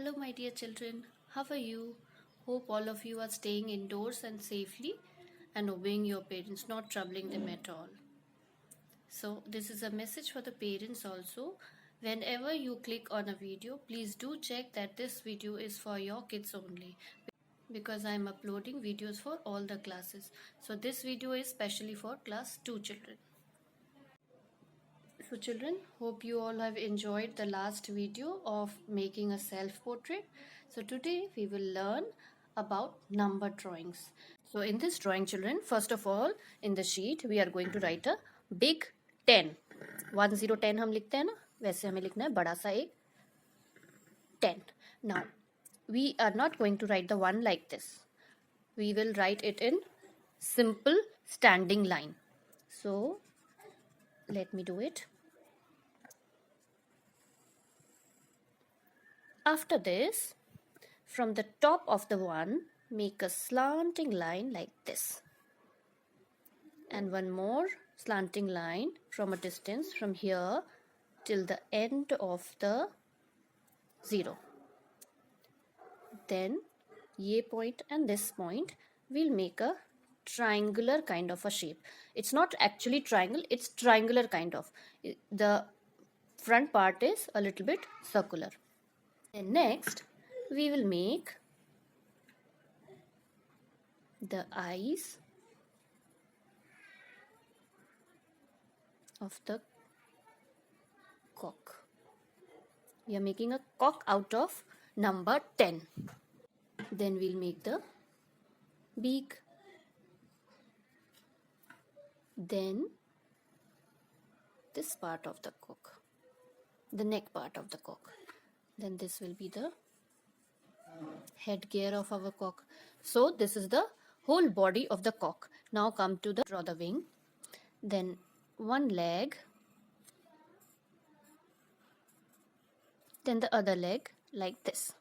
Hello, my dear children. How are you? Hope all of you are staying indoors and safely and obeying your parents, not troubling them at all. So, this is a message for the parents also. Whenever you click on a video, please do check that this video is for your kids only because I am uploading videos for all the classes. So, this video is specially for class 2 children. So children, hope you all have enjoyed the last video of making a self-portrait. So today we will learn about number drawings. So in this drawing children, first of all in the sheet we are going to write a big 10. 1 0 10 हम लिखते हैं ना, वैसे हमें लिखना है बड़ा सा एक 10. Now we are not going to write the 1 like this. We will write it in simple standing line. So let me do it. After this, from the top of the 1, make a slanting line like this. And one more slanting line from a distance from here till the end of the 0. Then, ye point and this point will make a triangular kind of a shape. It's not actually triangle, it's triangular kind of. The front part is a little bit circular. And next, we will make the eyes of the cock. We are making a cock out of number 10. Then we'll make the beak. Then this part of the cock, the neck part of the cock. Then this will be the headgear of our cock. So this is the whole body of the cock. Now come to draw the wing. Then one leg. Then the other leg like this.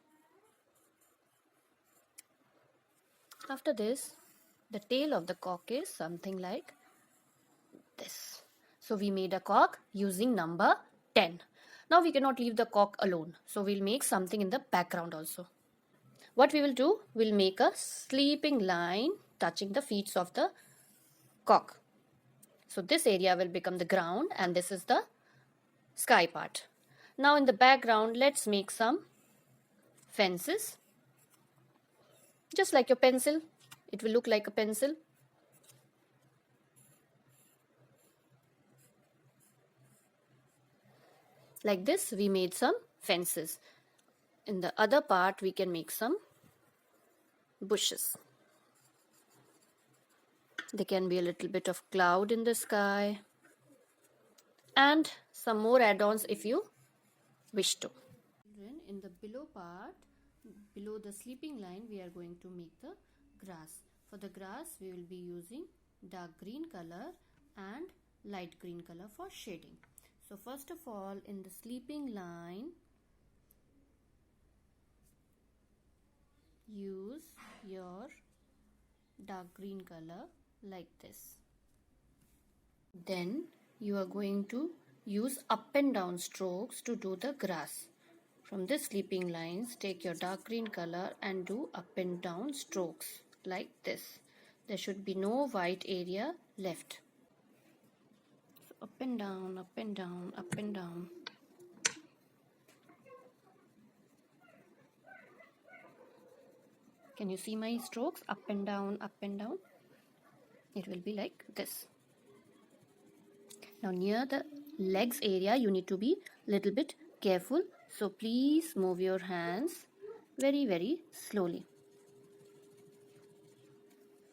After this, the tail of the cock is something like this. So we made a cock using number 10. Now we cannot leave the cock alone. So we'll make something in the background also. What we will do, we'll make a sleeping line touching the feet of the cock. So this area will become the ground and this is the sky part. Now in the background, let's make some fences. Just like your pencil, it will look like a pencil. Like this, we made some fences. In the other part, we can make some bushes. There can be a little bit of cloud in the sky. And some more add-ons if you wish to. In the below part, below the sleeping line, we are going to make the grass. For the grass, we will be using dark green color and light green color for shading. So first of all, in the sleeping line, use your dark green color like this. Then you are going to use up and down strokes to do the grass. From the sleeping lines, take your dark green color and do up and down strokes like this. There should be no white area left. So up and down, up and down, up and down. Can you see my strokes? Up and down, up and down. It will be like this. Now near the legs area, you need to be little bit careful. So please move your hands very, very slowly.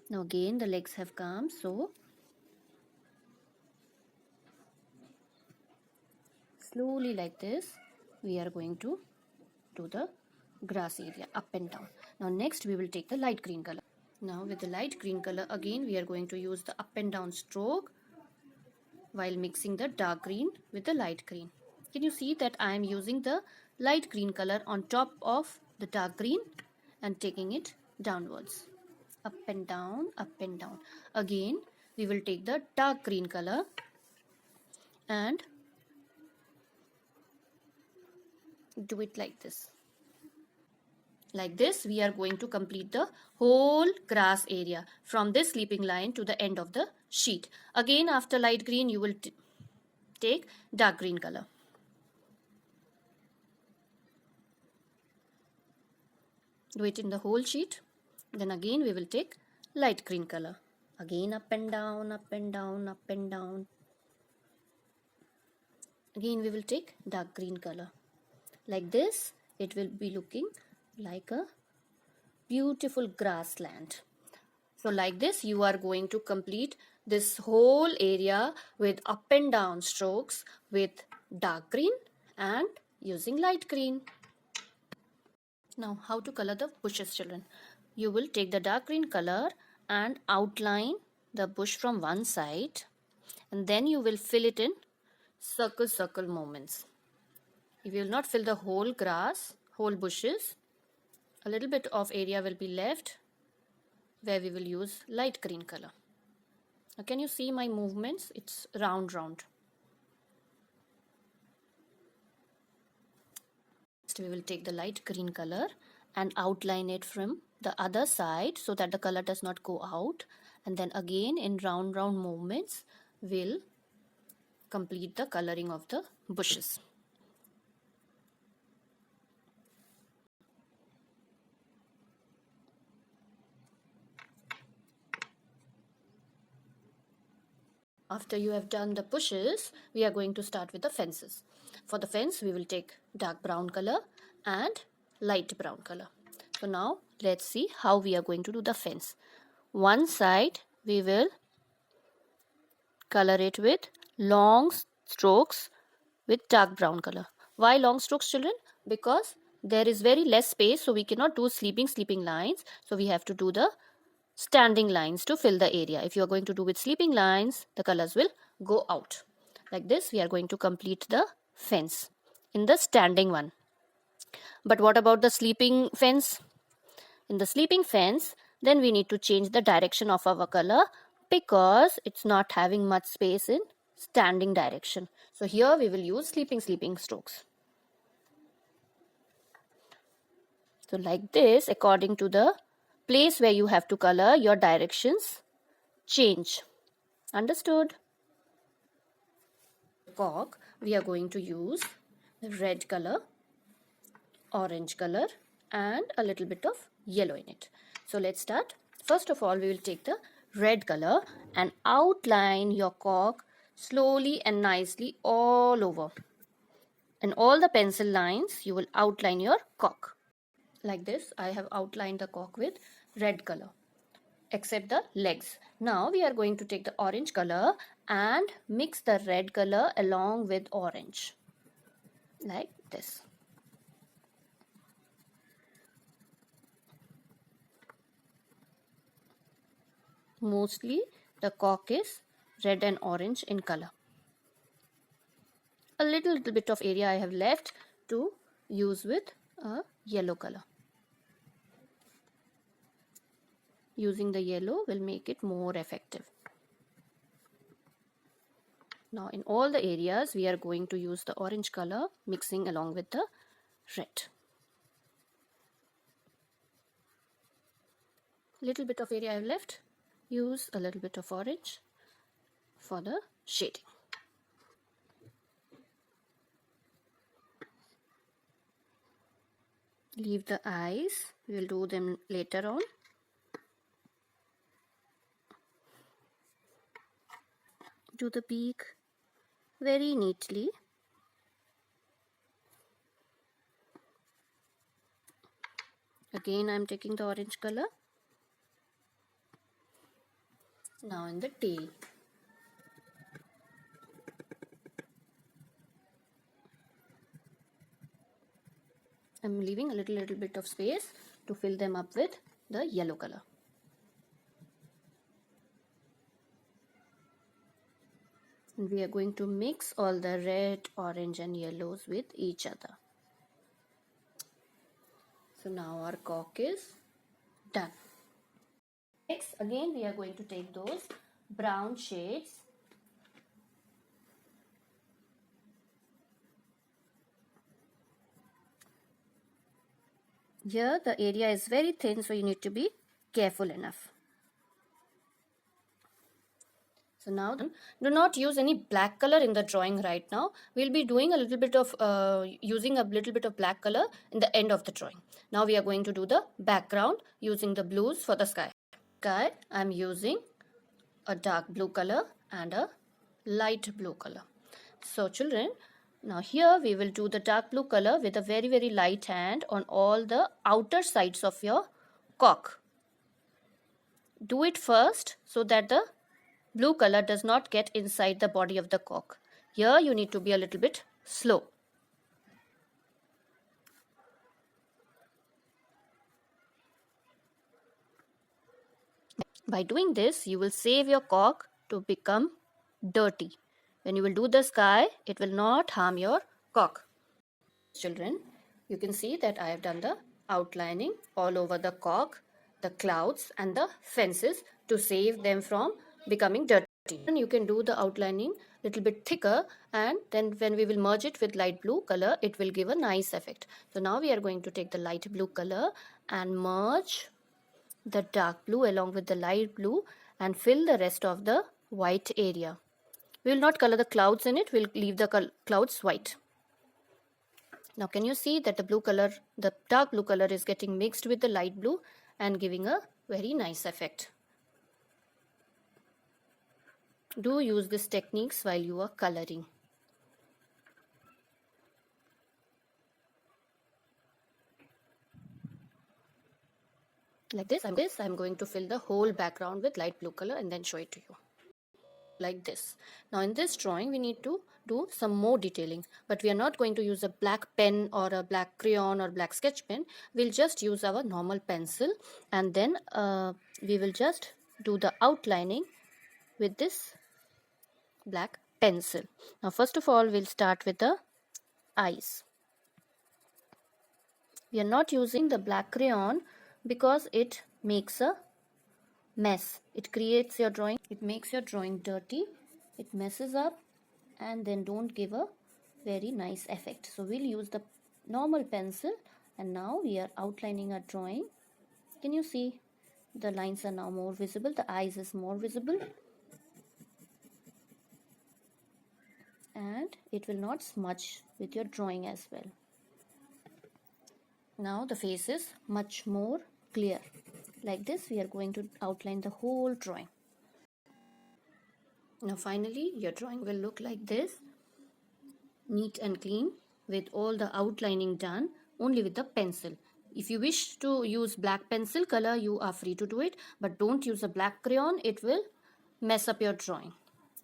Now again the legs have come. So slowly like this, we are going to do the grass area up and down. Now next we will take the light green color. Now with the light green color again we are going to use the up and down stroke while mixing the dark green with the light green. Can you see that I am using the light green color on top of the dark green and taking it downwards. Up and down, up and down. Again we will take the dark green color and do it like this. Like this, we are going to complete the whole grass area from this sleeping line to the end of the sheet. Again, after light green, you will take dark green color. Do it in the whole sheet. Then again, we will take light green color. Again, up and down, up and down, up and down. Again, we will take dark green color. Like this, it will be looking like a beautiful grassland. So like this, you are going to complete this whole area with up and down strokes with dark green and using light green. Now, how to color the bushes, children? You will take the dark green color and outline the bush from one side, and then you will fill it in circle movements. You will not fill the whole grass, whole bushes. A little bit of area will be left where we will use light green color. Now, can you see my movements? It's round. Next, we will take the light green color and outline it from the other side so that the color does not go out. And then again in round movements, we'll complete the coloring of the bushes. After you have done the bushes, we are going to start with the fences. For the fence, we will take dark brown color and light brown color. So now let's see how we are going to do the fence. One side we will color it with long strokes with dark brown color. Why long strokes, children? Because there is very less space, so we cannot do sleeping lines. So we have to do the standing lines to fill the area. If you are going to do with sleeping lines, the colors will go out. Like this, we are going to complete the fence in the standing one. But what about the sleeping fence? In the sleeping fence, then we need to change the direction of our color because it's not having much space in standing direction. So here we will use sleeping strokes. So like this, according to the place where you have to color, your directions change. Understood? Cock, we are going to use the red color, orange color and a little bit of yellow in it. So let's start. First of all, we will take the red color and outline your cock slowly and nicely all over. And all the pencil lines, you will outline your cock. Like this, I have outlined the cock with red color, except the legs. Now we are going to take the orange color and mix the red color along with orange. Like this. Mostly the cock is red and orange in color. A little bit of area I have left to use with a yellow color. Using the yellow will make it more effective. Now in all the areas we are going to use the orange color mixing along with the red. Little bit of area I have left. Use a little bit of orange for the shading. Leave the eyes. We will do them later on. Do the beak very neatly. Again, I am taking the orange color. Now in the tail. I am leaving a little bit of space to fill them up with the yellow color. And we are going to mix all the red, orange and yellows with each other. So now our cock is done. Next, again we are going to take those brown shades Here the area is very thin, so you need to be careful enough. So now do not use any black color in the drawing right now. We'll be doing a little bit of using a little bit of black color in the end of the drawing. Now we are going to do the background using the blues for the sky. I'm using a dark blue color and a light blue color. So children, now here we will do the dark blue color with a very light hand on all the outer sides of your cock. Do it first so that the blue color does not get inside the body of the cock. Here you need to be a little bit slow. By doing this, you will save your cock to become dirty. When you will do the sky, it will not harm your cock. Children, you can see that I have done the outlining all over the cock, the clouds and the fences to save them from becoming dirty. And you can do the outlining little bit thicker, and then when we will merge it with light blue color, it will give a nice effect. So now we are going to take the light blue color and merge the dark blue along with the light blue and fill the rest of the white area. We will not color the clouds in it, we'll leave the clouds white. Now can you see that the blue color, the dark blue color is getting mixed with the light blue and giving a very nice effect. Do use these techniques while you are coloring. Like this, I'm going to fill the whole background with light blue color and then show it to you. Like this. Now in this drawing we need to do some more detailing, but we are not going to use a black pen or a black crayon or black sketch pen. We'll just use our normal pencil, and then we will just do the outlining with this black pencil. Now first of all, we'll start with the eyes. We are not using the black crayon because it makes a mess. It creates your drawing, it makes your drawing dirty, it messes up, and then don't give a very nice effect. So we'll use the normal pencil, and now we are outlining our drawing. Can you see the lines are now more visible, the eyes is more visible, and it will not smudge with your drawing as well. Now the face is much more clear. Like this, we are going to outline the whole drawing. Now finally, your drawing will look like this, neat and clean, with all the outlining done only with the pencil. If you wish to use black pencil color, you are free to do it, but don't use a black crayon, it will mess up your drawing.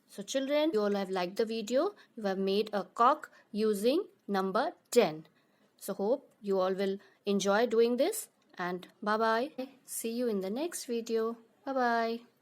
So children, you all have liked the video. You have made a cock using number 10. So hope you all will enjoy doing this, and bye bye. See you in the next video. Bye bye.